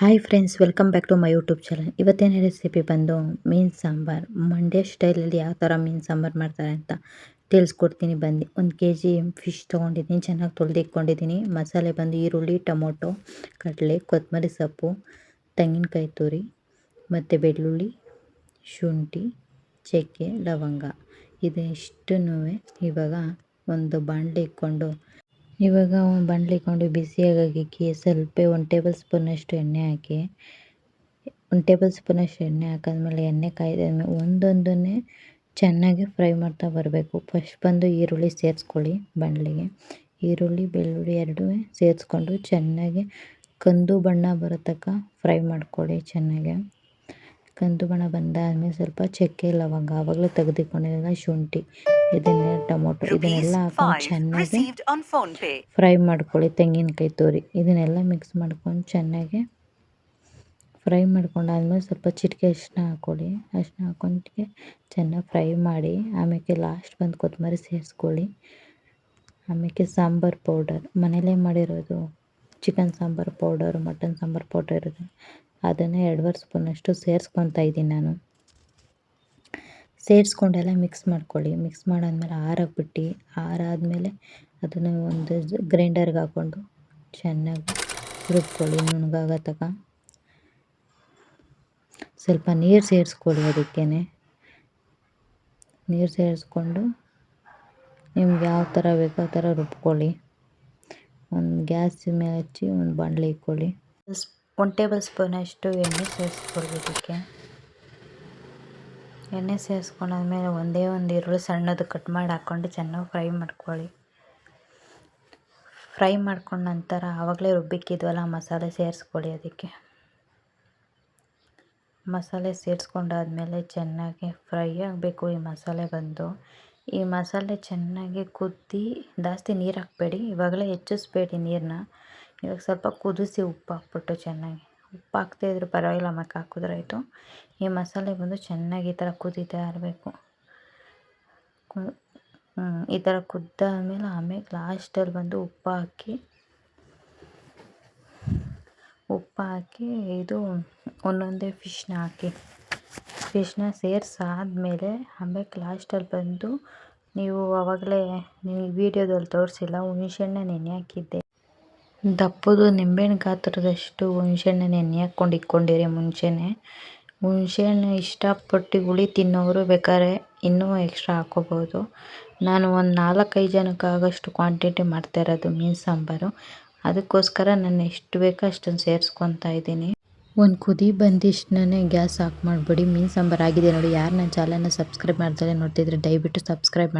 Hi friends, welcome back to my YouTube channel. ಇವತ್ತಿನ recipe ಬಂದು ಮೀನು ಸಾಂಬಾರು. ಮಂಡ್ಯ ಸ್ಟೈಲಲ್ಲಿ ಯಾವ ಥರ ಮೀನು ಸಾಂಬಾರು ಮಾಡ್ತಾರೆ ಅಂತ ತಿಳಿಸ್ಕೊಡ್ತೀನಿ ಬನ್ನಿ. 1 kg ಫಿಶ್ ತೊಗೊಂಡಿದ್ದೀನಿ, ಚೆನ್ನಾಗಿ ತೊಳೆದಿಟ್ಕೊಂಡಿದ್ದೀನಿ. ಮಸಾಲೆ ಬಂದು ಈರುಳ್ಳಿ, ಟೊಮೊಟೊ, ಕಡಲೆ, ಕೊತ್ತಂಬರಿ ಸೊಪ್ಪು, ತೆಂಗಿನಕಾಯಿ ತುರಿ ಮತ್ತು ಬೆಳ್ಳುಳ್ಳಿ, ಶುಂಠಿ, ಚಕ್ಕೆ, ಲವಂಗ ಇದಿಷ್ಟನ್ನೂ ಇವಾಗ ಒಂದು ಬಾಣಲೆ ಇಟ್ಕೊಂಡು ಬಿಸಿಯಾಗಕ್ಕೆ ಸ್ವಲ್ಪ 1 ಟೇಬಲ್ ಸ್ಪೂನಷ್ಟು ಎಣ್ಣೆ ಹಾಕಿ, 1 ಟೇಬಲ್ ಸ್ಪೂನಷ್ಟು ಎಣ್ಣೆ ಹಾಕಿದ್ಮೇಲೆ ಎಣ್ಣೆ ಕಾಯ್ದಾದ್ಮೇಲೆ ಒಂದೊಂದನ್ನೇ ಚೆನ್ನಾಗಿ ಫ್ರೈ ಮಾಡ್ತಾ ಬರಬೇಕು. ಫಸ್ಟ್ ಬಂದು ಈರುಳ್ಳಿ ಸೇರಿಸ್ಕೊಳ್ಳಿ ಬಾಣಲೆಗೆ. ಈರುಳ್ಳಿ, ಬೆಳ್ಳುಳ್ಳಿ ಎರಡೂ ಸೇರಿಸ್ಕೊಂಡು ಚೆನ್ನಾಗಿ ಕಂದು ಬಣ್ಣ ಬರೋ ತನಕ ಫ್ರೈ ಮಾಡ್ಕೊಳ್ಳಿ. ಚೆನ್ನಾಗಿ ಕಂದು ಬಣ್ಣ ಬಂದಾದ್ಮೇಲೆ ಸ್ವಲ್ಪ ಚಕ್ಕೆ, ಲವಂಗ, ಆವಾಗಲೇ ತೆಗೆದಿಟ್ಕೊಂಡಿರೋ ಶುಂಠಿ, ಟೊಮೊಟೊ ಇದನ್ನೆಲ್ಲ ಹಾಕೊಂಡು ಚೆನ್ನಾಗಿ ಫ್ರೈ ಮಾಡ್ಕೊಳ್ಳಿ. ತೆಂಗಿನಕಾಯಿ ತುರಿ ಇದನ್ನೆಲ್ಲ ಮಿಕ್ಸ್ ಮಾಡ್ಕೊಂಡು ಚೆನ್ನಾಗಿ ಫ್ರೈ ಮಾಡ್ಕೊಂಡಾದ್ಮೇಲೆ ಸ್ವಲ್ಪ ಚಿಟಿಕೆ ಅರಿಶಿನ ಹಾಕ್ಕೊಳ್ಳಿ. ಅರಿಶಿನ ಹಾಕೊಂಡು ಚೆನ್ನಾಗಿ ಫ್ರೈ ಮಾಡಿ ಆಮೇಲೆ ಲಾಸ್ಟ್ ಬಂದು ಕೊತ್ತಂಬರಿ ಸೇರಿಸ್ಕೊಳ್ಳಿ. ಆಮೇಲೆ ಸಾಂಬಾರು ಪೌಡರ್ ಮನೇಲೇ ಮಾಡಿರೋದು, chicken sambar powder, mutton sambar powder ಇರೋದು ಅದನ್ನು 2.5 ಸ್ಪೂನಷ್ಟು ಸೇರಿಸ್ಕೊತಾ ಇದ್ದೀನಿ ನಾನು. ಸೇರಿಸ್ಕೊಂಡೆಲ್ಲ ಮಿಕ್ಸ್ ಮಾಡ್ಕೊಳ್ಳಿ. ಮಿಕ್ಸ್ ಮಾಡಾದ್ಮೇಲೆ ಆರಾಕ್ಬಿಟ್ಟು, ಆರಾದಮೇಲೆ ಅದನ್ನು ಒಂದು ಗ್ರೈಂಡರ್ಗೆ ಹಾಕ್ಕೊಂಡು ಚೆನ್ನಾಗಿ ರುಬ್ಕೊಳ್ಳಿ. ನುಣ್ಣಗಾಗೋ ತನಕ ಸ್ವಲ್ಪ ನೀರು ಸೇರಿಸ್ಕೊಳ್ಳಿ. ಅದಕ್ಕೆ ನೀರು ಸೇರಿಸ್ಕೊಂಡು ನಿಮ್ಗೆ ಯಾವ ಥರ ಬೇಕೋ ಆ ಥರ ರುಬ್ಕೊಳ್ಳಿ. ಒಂದು ಗ್ಯಾಸ್ ಮೇಲೆ ಹಚ್ಚಿ ಒಂದು ಬಾಣಲೆ ಇಟ್ಕೊಳ್ಳಿ. 1 ಟೇಬಲ್ ಸ್ಪೂನಷ್ಟು ಎಣ್ಣೆ ಸೇರಿಸ್ಕೊಳ್ಳಿ. ಇದಕ್ಕೆ ಎಣ್ಣೆ ಸೇರಿಸ್ಕೊಂಡಾದ್ಮೇಲೆ ಒಂದೇ ಒಂದು ಈರುಳ್ಳಿ ಸಣ್ಣದು ಕಟ್ ಮಾಡಿ ಹಾಕ್ಕೊಂಡು ಚೆನ್ನಾಗಿ ಫ್ರೈ ಮಾಡ್ಕೊಳ್ಳಿ. ಫ್ರೈ ಮಾಡ್ಕೊಂಡ ನಂತರ ಆವಾಗಲೇ ರುಬ್ಬಿಕ್ಕಿದ್ವಲ್ಲ ಮಸಾಲೆ ಸೇರಿಸ್ಕೊಳ್ಳಿ. ಅದಕ್ಕೆ ಮಸಾಲೆ ಸೇರಿಸ್ಕೊಂಡಾದ್ಮೇಲೆ ಚೆನ್ನಾಗಿ ಫ್ರೈ ಆಗಬೇಕು. ಈ ಮಸಾಲೆ ಚೆನ್ನಾಗಿ ಕುದ್ದು, ಜಾಸ್ತಿ ನೀರು ಹಾಕಬೇಡಿ, ಇವಾಗಲೇ ಹೆಚ್ಚಿಸ್ಬೇಡಿ ನೀರನ್ನ. ಇವಾಗ ಸ್ವಲ್ಪ ಕುದಿಸಿ ಉಪ್ಪು ಹಾಕ್ಬಿಟ್ಟು ಚೆನ್ನಾಗಿ, ಉಪ್ಪು ಹಾಕದೇ ಇದ್ರೂ ಪರವಾಗಿಲ್ಲ, ಆಮೇಲೆ ಹಾಕಿದ್ರೆ ಆಯಿತು. ಈ ಮಸಾಲೆ ಬಂದು ಚೆನ್ನಾಗಿ ಈ ಥರ ಕುದೀತಾ ಇರಬೇಕು. ಈ ಥರ ಕುದ್ದಾದ್ಮೇಲೆ ಆಮೇಲೆ ಲಾಸ್ಟಲ್ಲಿ ಬಂದು ಉಪ್ಪು ಹಾಕಿ ಇದು ಒಂದೊಂದೇ ಫಿಶ್ನ ಸೇರಿಸಾದ್ಮೇಲೆ ಆಮೇಲೆ ಲಾಸ್ಟಲ್ಲಿ ಬಂದು ನೀವು ಆವಾಗಲೇ ವೀಡಿಯೋದಲ್ಲಿ ತೋರಿಸಿಲ್ಲ, ಹುಣಸೆಹಣ್ಣು ನೆನೆ ಹಾಕಿದ್ದೆ. ದಪ್ಪದು ನಿಂಬೆಹಣ್ಣು ಗಾತ್ರದಷ್ಟು ಹುಣಸೆಹಣ್ಣು ನೆನೆ ಹಾಕ್ಕೊಂಡು ಇಟ್ಕೊಂಡಿರಿ ಮುಂಚೆನೇ. ಹುಣಸೆಹಣ್ಣು ಇಷ್ಟಪಟ್ಟು ಹುಳಿ ತಿನ್ನೋರು ಬೇಕಾದ್ರೆ ಇನ್ನೂ ಎಕ್ಸ್ಟ್ರಾ ಹಾಕ್ಕೋಬೋದು. ನಾನು ಒಂದು 4-5 ಜನಕ್ಕಾಗಷ್ಟು ಕ್ವಾಂಟಿಟಿ ಮಾಡ್ತಾ ಇರೋದು ಮೀನು ಸಾಂಬಾರು. ಅದಕ್ಕೋಸ್ಕರ ನಾನು ಎಷ್ಟು ಬೇಕೋ ಅಷ್ಟನ್ನು ಸೇರಿಸ್ಕೊತಾ ಇದ್ದೀನಿ. ಒಂದು ಕುದಿ ಬಂದಿಷ್ಟನೇ ಗ್ಯಾಸ್ ಆಫ್ ಮಾಡಿಬಿಡಿ. ಮೀನು ಸಾಂಬಾರು ಆಗಿದೆ ನೋಡಿ. ಯಾರು ನನ್ನ ಚಾನಲ್ನ ಸಬ್ಸ್ಕ್ರೈಬ್ ಮಾಡ್ತಾರೆ ನೋಡ್ತಿದ್ರೆ ದಯವಿಟ್ಟು ಸಬ್ಸ್ಕ್ರೈಬ್ ಮಾಡಿ.